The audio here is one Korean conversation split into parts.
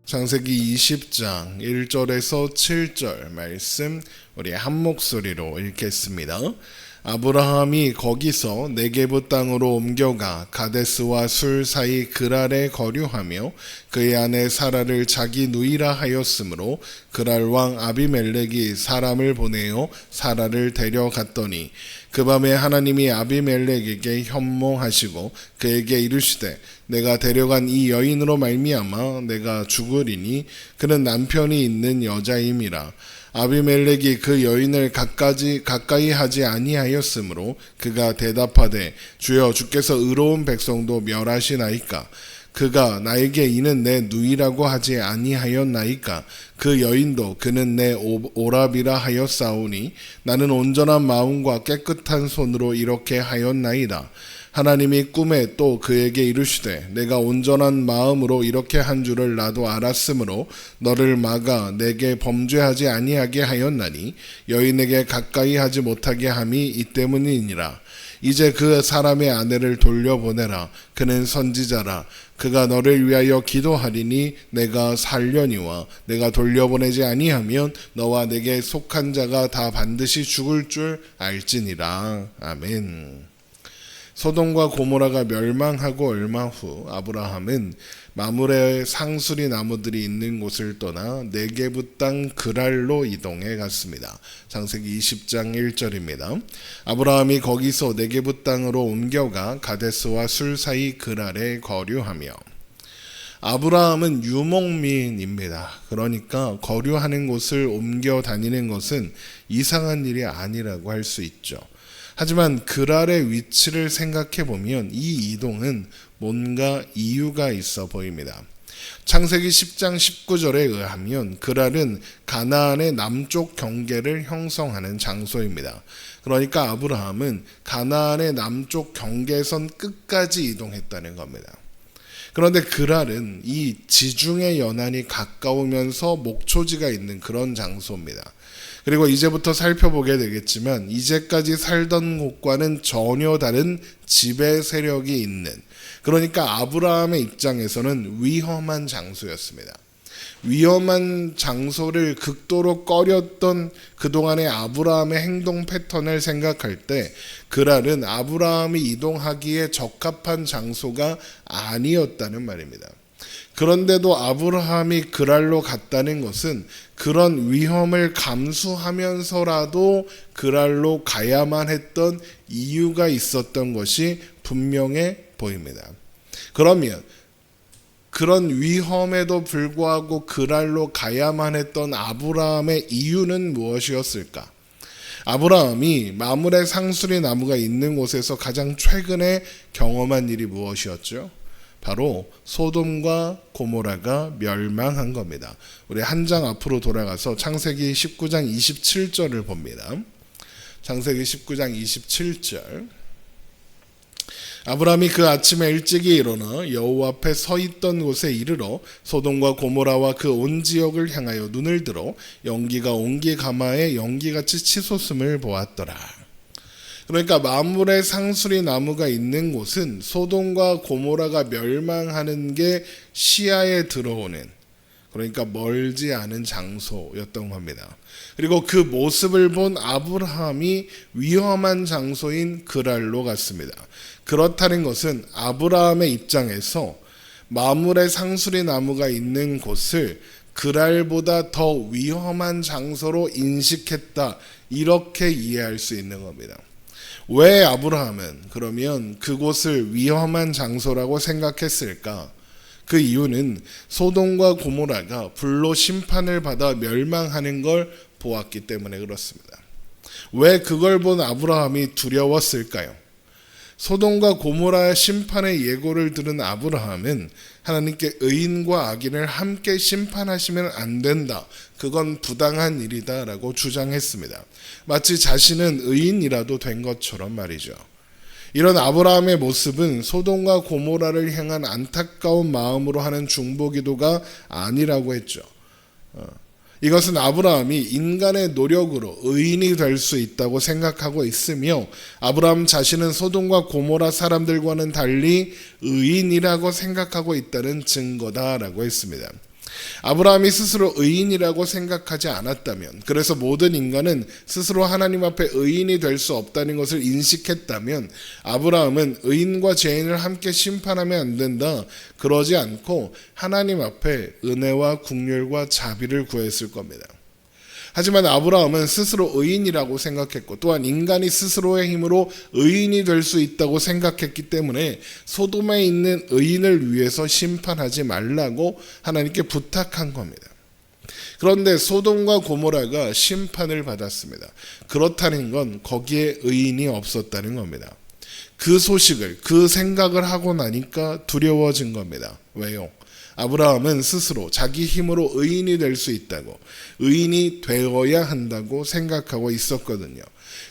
창세기 20장 1절에서 7절 말씀 우리 한 목소리로 읽겠습니다. 아브라함이 거기서 네게부 땅으로 옮겨가 가데스와 술 사이 그랄에 거류하며 그의 아내 사라를 자기 누이라 하였으므로 그랄 왕 아비멜렉이 사람을 보내어 사라를 데려갔더니 그 밤에 하나님이 아비멜렉에게 현몽하시고 그에게 이르시되 내가 데려간 이 여인으로 말미암아 내가 죽으리니 그는 남편이 있는 여자임이라. 아비멜렉이 그 여인을 가까이 하지 아니하였으므로 그가 대답하되 주여 주께서 의로운 백성도 멸하시나이까. 그가 나에게 이는 내 누이라고 하지 아니하였나이까. 그 여인도 그는 내 오라비라 하였사오니 나는 온전한 마음과 깨끗한 손으로 이렇게 하였나이다. 하나님이 꿈에 또 그에게 이르시되 내가 온전한 마음으로 이렇게 한 줄을 나도 알았으므로 너를 막아 내게 범죄하지 아니하게 하였나니 여인에게 가까이 하지 못하게 함이 이 때문이니라. 이제 그 사람의 아내를 돌려보내라. 그는 선지자라. 그가 너를 위하여 기도하리니 내가 살려니와 내가 돌려보내지 아니하면 너와 내게 속한 자가 다 반드시 죽을 줄 알지니라. 아멘. 소돔과 고모라가 멸망하고 얼마 후 아브라함은 마므레 상수리 나무들이 있는 곳을 떠나 네게부 땅 그랄로 이동해 갔습니다. 창세기 20장 1절입니다. 아브라함이 거기서 네게부 땅으로 옮겨가 가데스와 술 사이 그랄에 거류하며. 아브라함은 유목민입니다. 그러니까 거류하는 곳을 옮겨 다니는 것은 이상한 일이 아니라고 할 수 있죠. 하지만 그랄의 위치를 생각해 보면 이 이동은 뭔가 이유가 있어 보입니다. 창세기 10장 19절에 의하면 그랄은 가나안의 남쪽 경계를 형성하는 장소입니다. 그러니까 아브라함은 가나안의 남쪽 경계선 끝까지 이동했다는 겁니다. 그런데 그랄은 이 지중해 연안이 가까우면서 목초지가 있는 그런 장소입니다. 그리고 이제부터 살펴보게 되겠지만 이제까지 살던 곳과는 전혀 다른 지배 세력이 있는, 그러니까 아브라함의 입장에서는 위험한 장소였습니다. 위험한 장소를 극도로 꺼렸던 그동안의 아브라함의 행동 패턴을 생각할 때 그랄은 아브라함이 이동하기에 적합한 장소가 아니었다는 말입니다. 그런데도 아브라함이 그랄로 갔다는 것은 그런 위험을 감수하면서라도 그랄로 가야만 했던 이유가 있었던 것이 분명해 보입니다. 그러면 그런 위험에도 불구하고 그랄로 가야만 했던 아브라함의 이유는 무엇이었을까? 아브라함이 마므레 상수리 나무가 있는 곳에서 가장 최근에 경험한 일이 무엇이었죠? 바로 소돔과 고모라가 멸망한 겁니다. 우리 한 장 앞으로 돌아가서 창세기 19장 27절을 봅니다. 창세기 19장 27절. 아브라함이 그 아침에 일찍이 일어나 여호와 앞에 서 있던 곳에 이르러 소돔과 고모라와 그 온 지역을 향하여 눈을 들어 연기가 온기 가마에 연기같이 치솟음을 보았더라. 그러니까 마므레 상수리 나무가 있는 곳은 소돔과 고모라가 멸망하는 게 시야에 들어오는, 그러니까 멀지 않은 장소였던 겁니다. 그리고 그 모습을 본 아브라함이 위험한 장소인 그랄로 갔습니다. 그렇다는 것은 아브라함의 입장에서 마므레 상수리 나무가 있는 곳을 그랄보다 더 위험한 장소로 인식했다, 이렇게 이해할 수 있는 겁니다. 왜 아브라함은 그러면 그곳을 위험한 장소라고 생각했을까? 그 이유는 소돔과 고모라가 불로 심판을 받아 멸망하는 걸 보았기 때문에 그렇습니다. 왜 그걸 본 아브라함이 두려웠을까요? 소돔과 고모라의 심판의 예고를 들은 아브라함은 하나님께 의인과 악인을 함께 심판하시면 안 된다, 그건 부당한 일이다 라고 주장했습니다. 마치 자신은 의인이라도 된 것처럼 말이죠. 이런 아브라함의 모습은 소돔과 고모라를 향한 안타까운 마음으로 하는 중보기도가 아니라고 했죠. 이것은 아브라함이 인간의 노력으로 의인이 될 수 있다고 생각하고 있으며 아브라함 자신은 소돔과 고모라 사람들과는 달리 의인이라고 생각하고 있다는 증거다라고 했습니다. 아브라함이 스스로 의인이라고 생각하지 않았다면, 그래서 모든 인간은 스스로 하나님 앞에 의인이 될 수 없다는 것을 인식했다면, 아브라함은 의인과 죄인을 함께 심판하면 안 된다, 그러지 않고 하나님 앞에 은혜와 긍휼과 자비를 구했을 겁니다. 하지만 아브라함은 스스로 의인이라고 생각했고, 또한 인간이 스스로의 힘으로 의인이 될 수 있다고 생각했기 때문에 소돔에 있는 의인을 위해서 심판하지 말라고 하나님께 부탁한 겁니다. 그런데 소돔과 고모라가 심판을 받았습니다. 그렇다는 건 거기에 의인이 없었다는 겁니다. 그 소식을, 그 생각을 하고 나니까 두려워진 겁니다. 왜요? 아브라함은 스스로 자기 힘으로 의인이 될 수 있다고, 의인이 되어야 한다고 생각하고 있었거든요.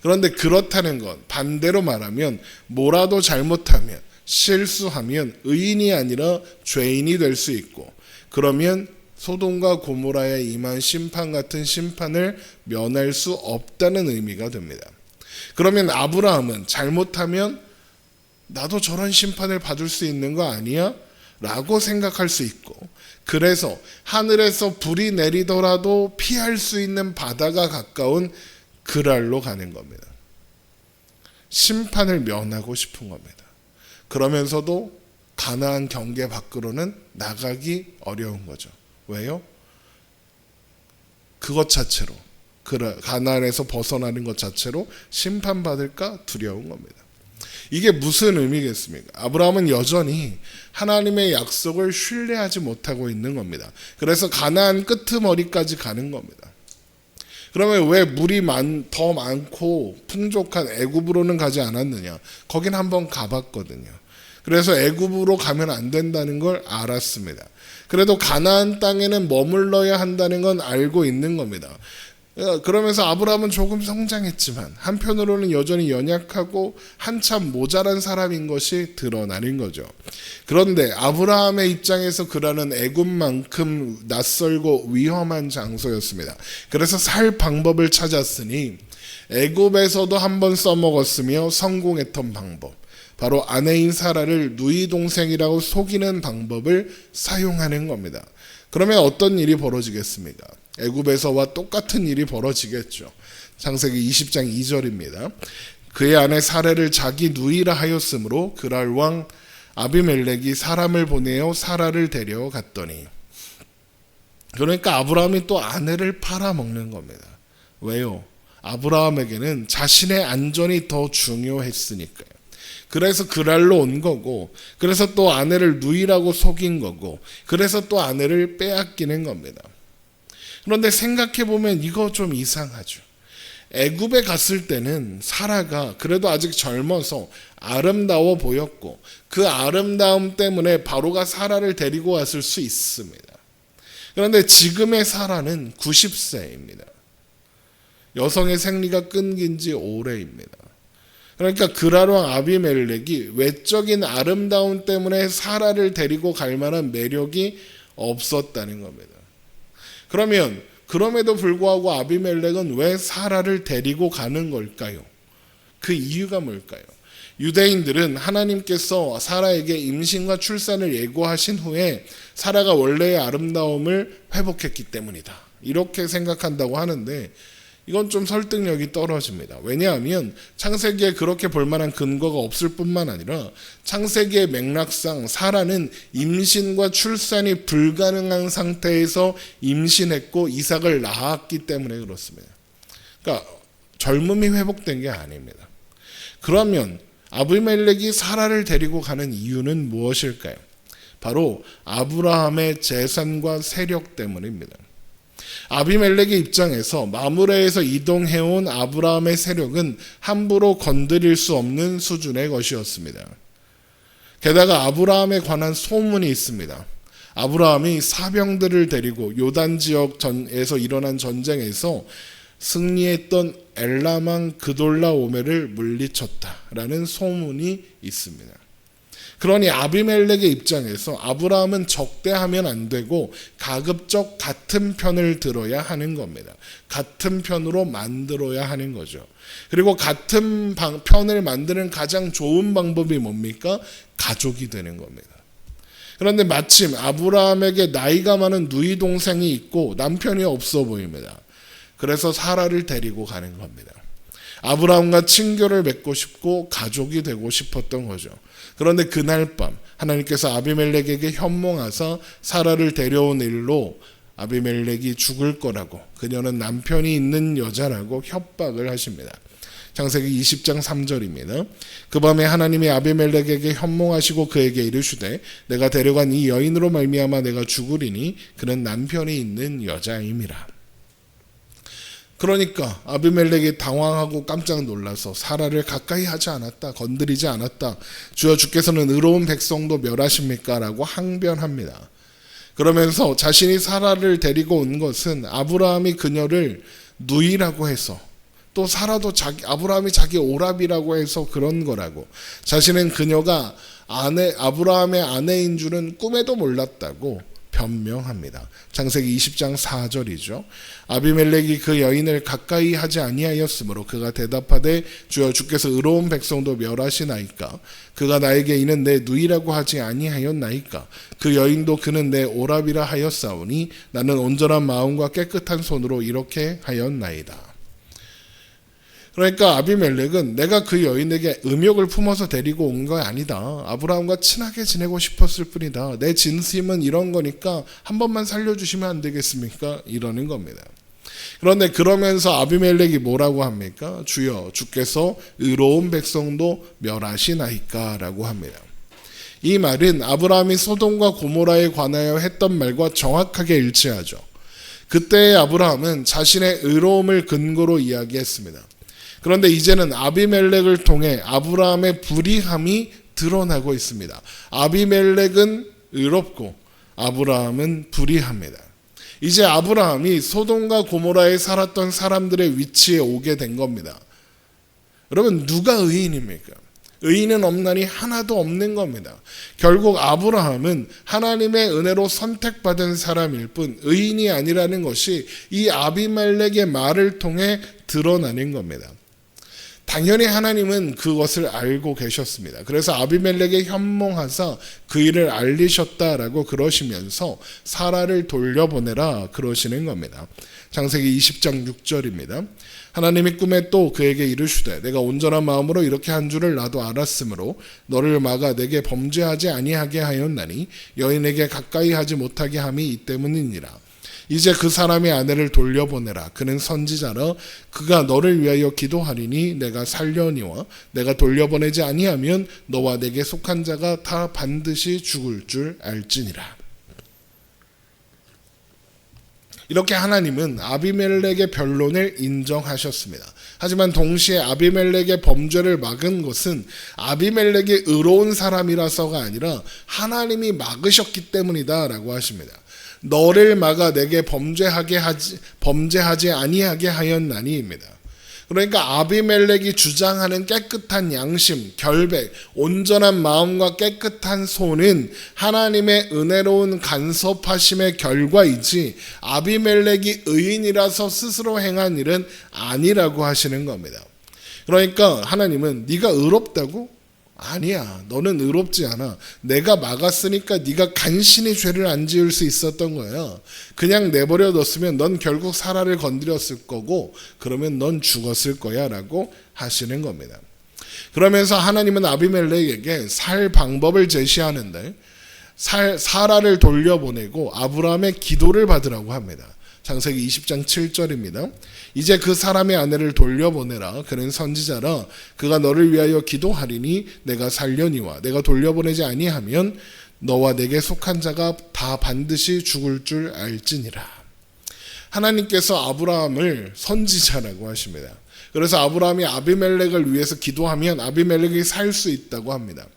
그런데 그렇다는 건 반대로 말하면 뭐라도 잘못하면, 실수하면 의인이 아니라 죄인이 될 수 있고, 그러면 소돔과 고모라에 임한 심판 같은 심판을 면할 수 없다는 의미가 됩니다. 그러면 아브라함은 잘못하면 나도 저런 심판을 받을 수 있는 거 아니야? 라고 생각할 수 있고, 그래서 하늘에서 불이 내리더라도 피할 수 있는 바다가 가까운 그랄로 가는 겁니다. 심판을 면하고 싶은 겁니다. 그러면서도 가나안 경계 밖으로는 나가기 어려운 거죠. 왜요? 그것 자체로, 가나안에서 벗어나는 것 자체로 심판받을까 두려운 겁니다. 이게 무슨 의미겠습니까? 아브라함은 여전히 하나님의 약속을 신뢰하지 못하고 있는 겁니다. 그래서 가나안 끄트머리까지 가는 겁니다. 그러면 왜 물이 더 많고 풍족한 애굽으로는 가지 않았느냐? 거긴 한번 가봤거든요. 그래서 애굽으로 가면 안 된다는 걸 알았습니다. 그래도 가나안 땅에는 머물러야 한다는 건 알고 있는 겁니다. 그러면서 아브라함은 조금 성장했지만 한편으로는 여전히 연약하고 한참 모자란 사람인 것이 드러나는 거죠. 그런데 아브라함의 입장에서 그라는 애굽만큼 낯설고 위험한 장소였습니다. 그래서 살 방법을 찾았으니 애굽에서도 한번 써먹었으며 성공했던 방법, 바로 아내인 사라를 누이 동생이라고 속이는 방법을 사용하는 겁니다. 그러면 어떤 일이 벌어지겠습니까? 애굽에서와 똑같은 일이 벌어지겠죠. 창세기 20장 2절입니다. 그의 아내 사라를 자기 누이라 하였으므로 그랄 왕 아비멜렉이 사람을 보내어 사라를 데려갔더니, 그러니까 아브라함이 또 아내를 팔아먹는 겁니다. 왜요? 아브라함에게는 자신의 안전이 더 중요했으니까요. 그래서 그랄로 온 거고, 그래서 또 아내를 누이라고 속인 거고, 그래서 또 아내를 빼앗기는 겁니다. 그런데 생각해보면 이거 좀 이상하죠. 애굽에 갔을 때는 사라가 그래도 아직 젊어서 아름다워 보였고, 그 아름다움 때문에 바로가 사라를 데리고 왔을 수 있습니다. 그런데 지금의 사라는 90세입니다. 여성의 생리가 끊긴 지 오래입니다. 그러니까 그랄 왕 아비멜렉이 외적인 아름다움 때문에 사라를 데리고 갈 만한 매력이 없었다는 겁니다. 그러면 그럼에도 불구하고 아비멜렉은 왜 사라를 데리고 가는 걸까요? 그 이유가 뭘까요? 유대인들은 하나님께서 사라에게 임신과 출산을 예고하신 후에 사라가 원래의 아름다움을 회복했기 때문이다, 이렇게 생각한다고 하는데, 이건 좀 설득력이 떨어집니다. 왜냐하면 창세기에 그렇게 볼 만한 근거가 없을 뿐만 아니라 창세기의 맥락상 사라는 임신과 출산이 불가능한 상태에서 임신했고 이삭을 낳았기 때문에 그렇습니다. 그러니까 젊음이 회복된 게 아닙니다. 그러면 아비멜렉이 사라를 데리고 가는 이유는 무엇일까요? 바로 아브라함의 재산과 세력 때문입니다. 아비멜렉의 입장에서 마므레에서 이동해온 아브라함의 세력은 함부로 건드릴 수 없는 수준의 것이었습니다. 게다가 아브라함에 관한 소문이 있습니다. 아브라함이 사병들을 데리고 요단 지역에서 일어난 전쟁에서 승리했던 엘람왕 그돌라오메를 물리쳤다라는 소문이 있습니다. 그러니 아비멜렉의 입장에서 아브라함은 적대하면 안 되고 가급적 같은 편을 들어야 하는 겁니다. 같은 편으로 만들어야 하는 거죠. 그리고 같은 편을 만드는 가장 좋은 방법이 뭡니까? 가족이 되는 겁니다. 그런데 마침 아브라함에게 나이가 많은 누이 동생이 있고 남편이 없어 보입니다. 그래서 사라를 데리고 가는 겁니다. 아브라함과 친교를 맺고 싶고 가족이 되고 싶었던 거죠. 그런데 그날 밤 하나님께서 아비멜렉에게 현몽하사 사라를 데려온 일로 아비멜렉이 죽을 거라고, 그녀는 남편이 있는 여자라고 협박을 하십니다. 창세기 20장 3절입니다. 그 밤에 하나님이 아비멜렉에게 현몽하시고 그에게 이르시되 내가 데려간 이 여인으로 말미암아 내가 죽으리니 그는 남편이 있는 여자임이라. 그러니까 아비멜렉이 당황하고 깜짝 놀라서 사라를 가까이 하지 않았다, 건드리지 않았다, 주여 주께서는 의로운 백성도 멸하십니까? 라고 항변합니다. 그러면서 자신이 사라를 데리고 온 것은 아브라함이 그녀를 누이라고 해서, 또 사라도 아브라함이 자기 오랍이라고 해서 그런 거라고, 자신은 그녀가 아브라함의 아내인 줄은 꿈에도 몰랐다고 변명합니다. 창세기 20장 4절이죠. 아비멜렉이 그 여인을 가까이 하지 아니하였으므로 그가 대답하되 주여 주께서 의로운 백성도 멸하시나이까? 그가 나에게 이는 내 누이라고 하지 아니하였나이까? 그 여인도 그는 내 오랍이라 하였사오니 나는 온전한 마음과 깨끗한 손으로 이렇게 하였나이다. 그러니까 아비멜렉은 내가 그 여인에게 음욕을 품어서 데리고 온 거 아니다. 아브라함과 친하게 지내고 싶었을 뿐이다. 내 진심은 이런 거니까 한 번만 살려주시면 안 되겠습니까? 이러는 겁니다. 그런데 그러면서 아비멜렉이 뭐라고 합니까? 주여 주께서 의로운 백성도 멸하시나이까? 라고 합니다. 이 말은 아브라함이 소돔과 고모라에 관하여 했던 말과 정확하게 일치하죠. 그때의 아브라함은 자신의 의로움을 근거로 이야기했습니다. 그런데 이제는 아비멜렉을 통해 아브라함의 불의함이 드러나고 있습니다. 아비멜렉은 의롭고 아브라함은 불의합니다. 이제 아브라함이 소돔과 고모라에 살았던 사람들의 위치에 오게 된 겁니다. 여러분, 누가 의인입니까? 의인은 없나니 하나도 없는 겁니다. 결국 아브라함은 하나님의 은혜로 선택받은 사람일 뿐 의인이 아니라는 것이 이 아비멜렉의 말을 통해 드러나는 겁니다. 당연히 하나님은 그것을 알고 계셨습니다. 그래서 아비멜렉에 현몽하사 그 일을 알리셨다라고 그러시면서 사라를 돌려보내라 그러시는 겁니다. 창세기 20장 6절입니다. 하나님이 꿈에 또 그에게 이르시되 내가 온전한 마음으로 이렇게 한 줄을 나도 알았으므로 너를 막아 내게 범죄하지 아니하게 하였나니 여인에게 가까이 하지 못하게 함이 이 때문이니라. 이제 그 사람의 아내를 돌려보내라. 그는 선지자라. 그가 너를 위하여 기도하리니 내가 살려니와 내가 돌려보내지 아니하면 너와 내게 속한 자가 다 반드시 죽을 줄 알지니라. 이렇게 하나님은 아비멜렉의 변론을 인정하셨습니다. 하지만 동시에 아비멜렉의 범죄를 막은 것은 아비멜렉이 의로운 사람이라서가 아니라 하나님이 막으셨기 때문이다라고 하십니다. 너를 막아 내게 범죄하지 아니하게 하였나니입니다. 그러니까 아비멜렉이 주장하는 깨끗한 양심, 결백, 온전한 마음과 깨끗한 손은 하나님의 은혜로운 간섭하심의 결과이지 아비멜렉이 의인이라서 스스로 행한 일은 아니라고 하시는 겁니다. 그러니까 하나님은 네가 의롭다고? 아니야, 너는 의롭지 않아. 내가 막았으니까 네가 간신히 죄를 안 지을 수 있었던 거야. 그냥 내버려 뒀으면 넌 결국 사라를 건드렸을 거고 그러면 넌 죽었을 거야 라고 하시는 겁니다. 그러면서 하나님은 아비멜렉에게 살 방법을 제시하는데 사라를 돌려보내고 아브라함의 기도를 받으라고 합니다. 창세기 20장 7절입니다. 이제 그 사람의 아내를 돌려보내라. 그는 선지자라. 그가 너를 위하여 기도하리니 내가 살려니와 내가 돌려보내지 아니하면 너와 내게 속한 자가 다 반드시 죽을 줄 알지니라. 하나님께서 아브라함을 선지자라고 하십니다. 그래서 아브라함이 아비멜렉을 위해서 기도하면 아비멜렉이 살 수 있다고 합니다.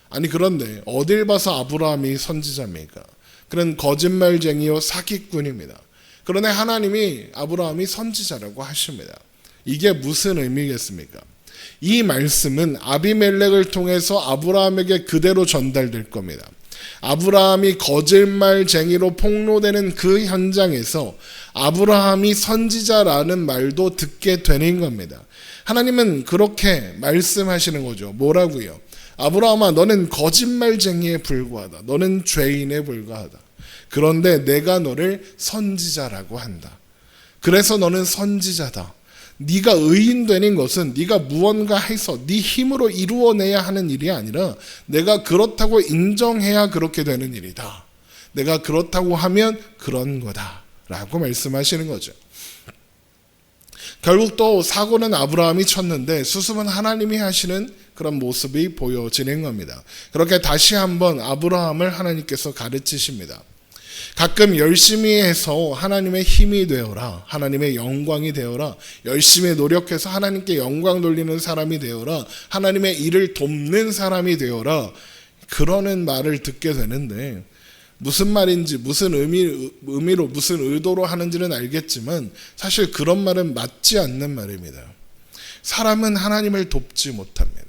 아니 그런데 어딜 봐서 아브라함이 선지자입니까? 그는 거짓말쟁이요 사기꾼입니다. 그러나 하나님이 아브라함이 선지자라고 하십니다. 이게 무슨 의미겠습니까? 이 말씀은 아비멜렉을 통해서 아브라함에게 그대로 전달될 겁니다. 아브라함이 거짓말쟁이로 폭로되는 그 현장에서 아브라함이 선지자라는 말도 듣게 되는 겁니다. 하나님은 그렇게 말씀하시는 거죠. 뭐라고요? 아브라함아, 너는 거짓말쟁이에 불과하다. 너는 죄인에 불과하다. 그런데 내가 너를 선지자라고 한다. 그래서 너는 선지자다. 네가 의인 되는 것은 네가 무언가 해서 네 힘으로 이루어내야 하는 일이 아니라 내가 그렇다고 인정해야 그렇게 되는 일이다. 내가 그렇다고 하면 그런 거다 라고 말씀하시는 거죠. 결국 또 사고는 아브라함이 쳤는데 수습은 하나님이 하시는 그런 모습이 보여지는 겁니다. 그렇게 다시 한번 아브라함을 하나님께서 가르치십니다. 가끔 열심히 해서 하나님의 힘이 되어라, 하나님의 영광이 되어라, 열심히 노력해서 하나님께 영광 돌리는 사람이 되어라, 하나님의 일을 돕는 사람이 되어라, 그러는 말을 듣게 되는데 무슨 말인지 무슨 의미로 무슨 의도로 하는지는 알겠지만 사실 그런 말은 맞지 않는 말입니다. 사람은 하나님을 돕지 못합니다.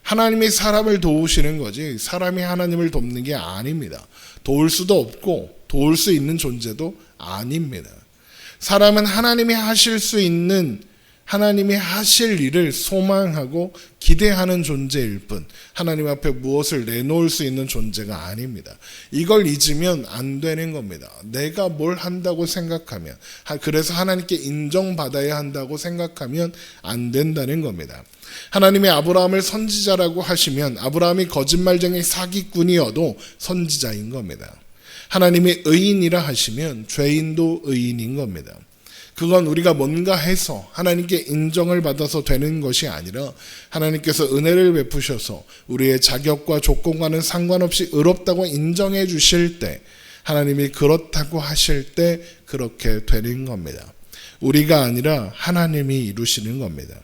하나님이 사람을 도우시는 거지 사람이 하나님을 돕는 게 아닙니다. 도울 수도 없고 도울 수 있는 존재도 아닙니다. 사람은 하나님이 하실 수 있는 하나님이 하실 일을 소망하고 기대하는 존재일 뿐 하나님 앞에 무엇을 내놓을 수 있는 존재가 아닙니다. 이걸 잊으면 안 되는 겁니다. 내가 뭘 한다고 생각하면 그래서 하나님께 인정받아야 한다고 생각하면 안 된다는 겁니다. 하나님이 아브라함을 선지자라고 하시면 아브라함이 거짓말쟁이 사기꾼이어도 선지자인 겁니다. 하나님이 의인이라 하시면 죄인도 의인인 겁니다. 그건 우리가 뭔가 해서 하나님께 인정을 받아서 되는 것이 아니라 하나님께서 은혜를 베푸셔서 우리의 자격과 조건과는 상관없이 의롭다고 인정해 주실 때 하나님이 그렇다고 하실 때 그렇게 되는 겁니다. 우리가 아니라 하나님이 이루시는 겁니다.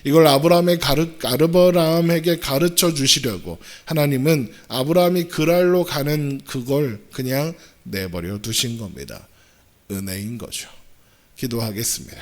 이걸 아브라함에게 가르쳐 주시려고 하나님은 아브라함이 그랄로 가는 그걸 그냥 내버려 두신 겁니다. 은혜인 거죠. 기도하겠습니다.